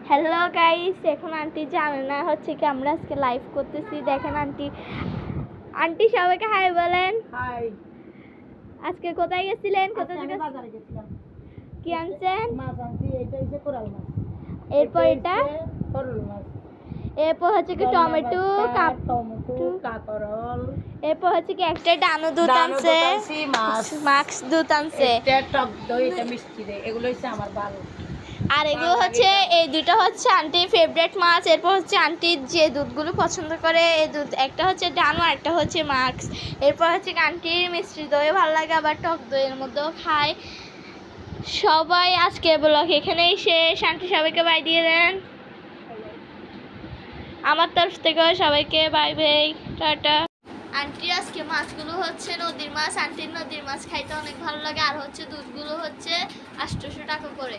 Hello guys, এখন aunty জানে না হচ্ছে কি আমরা আজকে লাইভ করতেছি। দেখেন আন্টি, আন্টি সবাইকে হাই বলেন। হাই। আজকে কোথায় গেছিলেন? কোথায় আমি বাজারে গেছিলাম। কি আনছেন? মাছ আনছি, এটা হচ্ছে কোরাল মাছ। এরপর এটা কোরাল মাছ। এরপর হচ্ছে কি টমেটো, কাঁকরোল। এরপর হচ্ছে কি একটা ডানো দুধ আনছে, মাছ দুধ আনছে, এটা টক দই, এটা মিষ্টি দই। এগুলো হচ্ছে আমার ভালো। আর এগুলো হচ্ছে এই দুটো হচ্ছে আন্টির ফেভারিট মাছ। এরপর হচ্ছে আন্টি যে দুধগুলো পছন্দ করে এই দুধ, একটা হচ্ছে ডানো আর একটা হচ্ছে মাক্স। এরপর হচ্ছে আন্টির মিষ্টি দই ভালো লাগে, আবার টক দইয়ের মধ্যেও খায়। সবাই আজকে ব্লগ এখানেই শেষ। আন্টি সবাইকে বাই দিয়ে দেন। আমার তরফ থেকেও সবাইকে বাই বাই, টাটা। আন্টির আজকে মাছগুলো হচ্ছে নদীর মাছ। আন্টির নদীর মাছ খাইতে অনেক ভালো লাগে। আর হচ্ছে দুধগুলো হচ্ছে 800 টাকা করে।